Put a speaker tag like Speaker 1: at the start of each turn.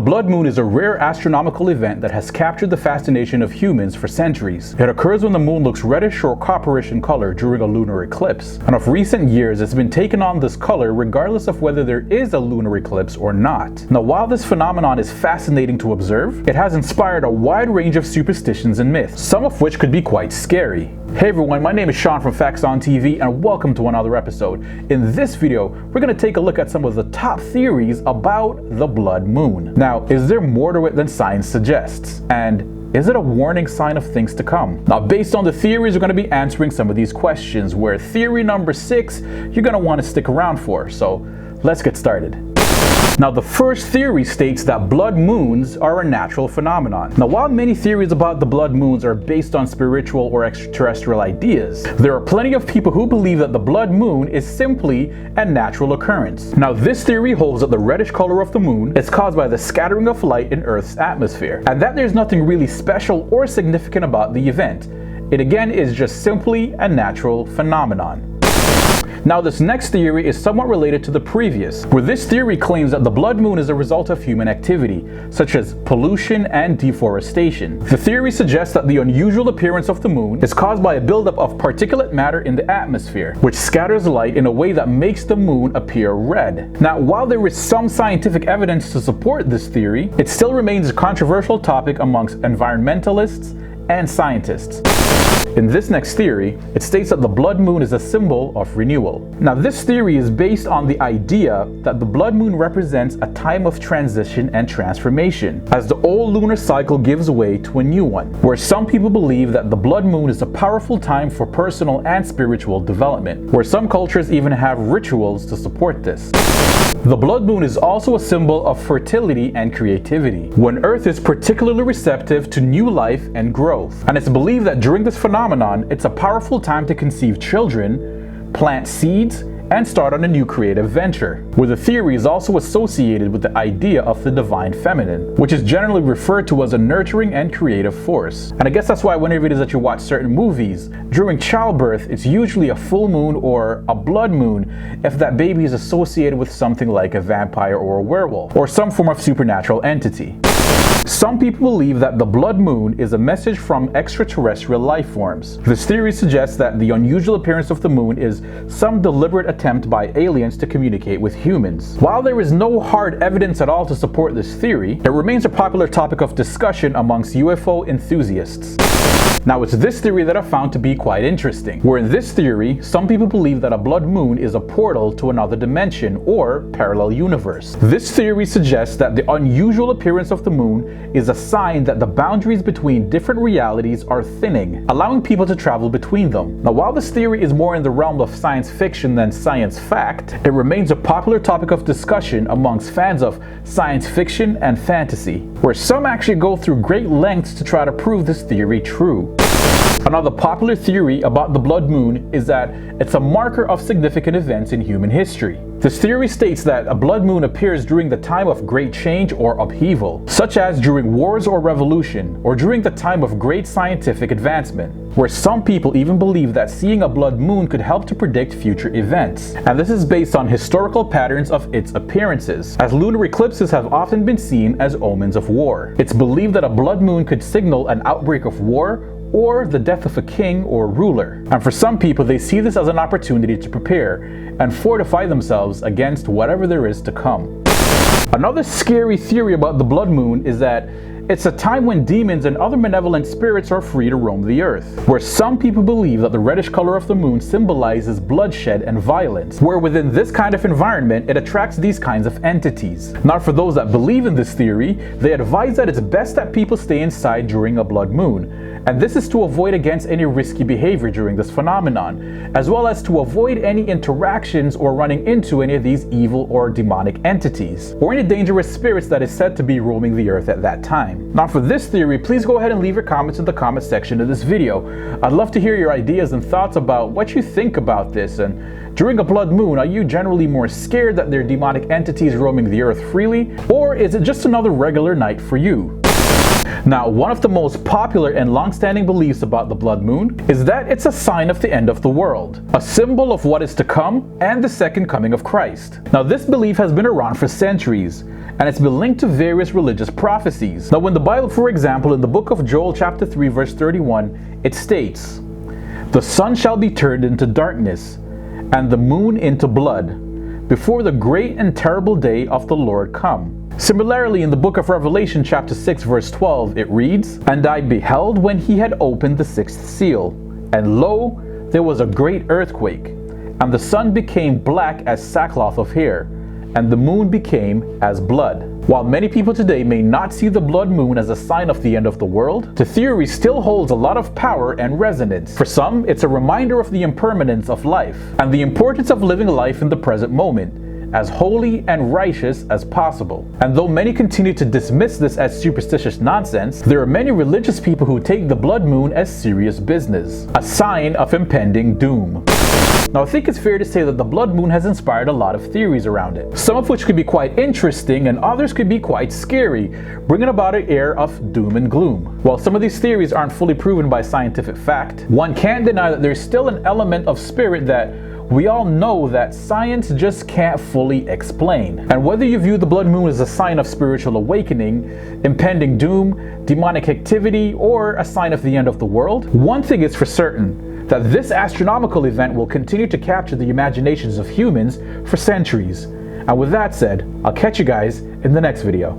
Speaker 1: blood moon is a rare astronomical event that has captured the fascination of humans for centuries. It occurs when the moon looks reddish or copperish in color during a lunar eclipse. And of recent years, it's been taken on this color regardless of whether there is a lunar eclipse or not. Now, while this phenomenon is fascinating to observe, it has inspired a wide range of superstitions and myths, some of which could be quite scary. Hey everyone, my name is Sean from Facts on TV and welcome to another episode. In this video, we're going to take a look at some of the top theories about the blood moon. Now, is there more to it than science suggests? And is it a warning sign of things to come? Now, based on the theories, we're going to be answering some of these questions, where theory number 6, you're going to want to stick around for. So let's get started. Now, the first theory states that blood moons are a natural phenomenon. Now, while many theories about the blood moons are based on spiritual or extraterrestrial ideas, there are plenty of people who believe that the blood moon is simply a natural occurrence. Now, this theory holds that the reddish color of the moon is caused by the scattering of light in Earth's atmosphere, and that there's nothing really special or significant about the event. It again is just simply a natural phenomenon. Now, this next theory is somewhat related to the previous, where this theory claims that the blood moon is a result of human activity, such as pollution and deforestation. The theory suggests that the unusual appearance of the moon is caused by a buildup of particulate matter in the atmosphere, which scatters light in a way that makes the moon appear red. Now, while there is some scientific evidence to support this theory, it still remains a controversial topic amongst environmentalists and scientists. In this next theory, it states that the blood moon is a symbol of renewal. Now, this theory is based on the idea that the blood moon represents a time of transition and transformation, as the old lunar cycle gives way to a new one, where some people believe that the blood moon is a powerful time for personal and spiritual development, where some cultures even have rituals to support this. The blood moon is also a symbol of fertility and creativity, when Earth is particularly receptive to new life and growth. And it's believed that during this phenomenon, it's a powerful time to conceive children, plant seeds, and start on a new creative venture, where the theory is also associated with the idea of the divine feminine, which is generally referred to as a nurturing and creative force. And I guess that's why whenever it is that you watch certain movies, during childbirth, it's usually a full moon or a blood moon if that baby is associated with something like a vampire or a werewolf, or some form of supernatural entity. Some people believe that the blood moon is a message from extraterrestrial life forms. This theory suggests that the unusual appearance of the moon is some deliberate attempt by aliens to communicate with humans. While there is no hard evidence at all to support this theory, it remains a popular topic of discussion amongst UFO enthusiasts. Now, it's this theory that I found to be quite interesting, where in this theory, some people believe that a blood moon is a portal to another dimension or parallel universe. This theory suggests that the unusual appearance of the moon is a sign that the boundaries between different realities are thinning, allowing people to travel between them. Now, while this theory is more in the realm of science fiction than science fact, it remains a popular topic of discussion amongst fans of science fiction and fantasy, where some actually go through great lengths to try to prove this theory true. Another popular theory about the blood moon is that it's a marker of significant events in human history. This theory states that a blood moon appears during the time of great change or upheaval, such as during wars or revolution, or during the time of great scientific advancement, where some people even believe that seeing a blood moon could help to predict future events. And this is based on historical patterns of its appearances, as lunar eclipses have often been seen as omens of war. It's believed that a blood moon could signal an outbreak of war or the death of a king or ruler. And for some people, they see this as an opportunity to prepare and fortify themselves against whatever there is to come. Another scary theory about the blood moon is that it's a time when demons and other malevolent spirits are free to roam the earth, where some people believe that the reddish color of the moon symbolizes bloodshed and violence, where within this kind of environment, it attracts these kinds of entities. Now, for those that believe in this theory, they advise that it's best that people stay inside during a blood moon, and this is to avoid against any risky behavior during this phenomenon, as well as to avoid any interactions or running into any of these evil or demonic entities, or any dangerous spirits that is said to be roaming the earth at that time. Now, for this theory, please go ahead and leave your comments in the comment section of this video. I'd love to hear your ideas and thoughts about what you think about this. And during a blood moon, are you generally more scared that there are demonic entities roaming the earth freely, or is it just another regular night for you? Now, one of the most popular and long-standing beliefs about the blood moon is that it's a sign of the end of the world, a symbol of what is to come and the second coming of Christ. Now, this belief has been around for centuries, and it's been linked to various religious prophecies. Now, in the Bible, for example, in the book of Joel chapter 3 verse 31, it states, "The sun shall be turned into darkness, and the moon into blood, before the great and terrible day of the Lord come." Similarly, in the book of Revelation chapter 6 verse 12, it reads, "And I beheld when he had opened the sixth seal, and lo, there was a great earthquake, and the sun became black as sackcloth of hair, and the moon became as blood." While many people today may not see the blood moon as a sign of the end of the world, the theory still holds a lot of power and resonance. For some, it's a reminder of the impermanence of life, and the importance of living life in the present moment, as holy and righteous as possible. And though many continue to dismiss this as superstitious nonsense, there are many religious people who take the blood moon as serious business, a sign of impending doom. Now, I think it's fair to say that the blood moon has inspired a lot of theories around it, some of which could be quite interesting and others could be quite scary, bringing about an air of doom and gloom. While some of these theories aren't fully proven by scientific fact, one can't deny that there's still an element of spirit that we all know that science just can't fully explain. And whether you view the blood moon as a sign of spiritual awakening, impending doom, demonic activity, or a sign of the end of the world, one thing is for certain, that this astronomical event will continue to capture the imaginations of humans for centuries. And with that said, I'll catch you guys in the next video.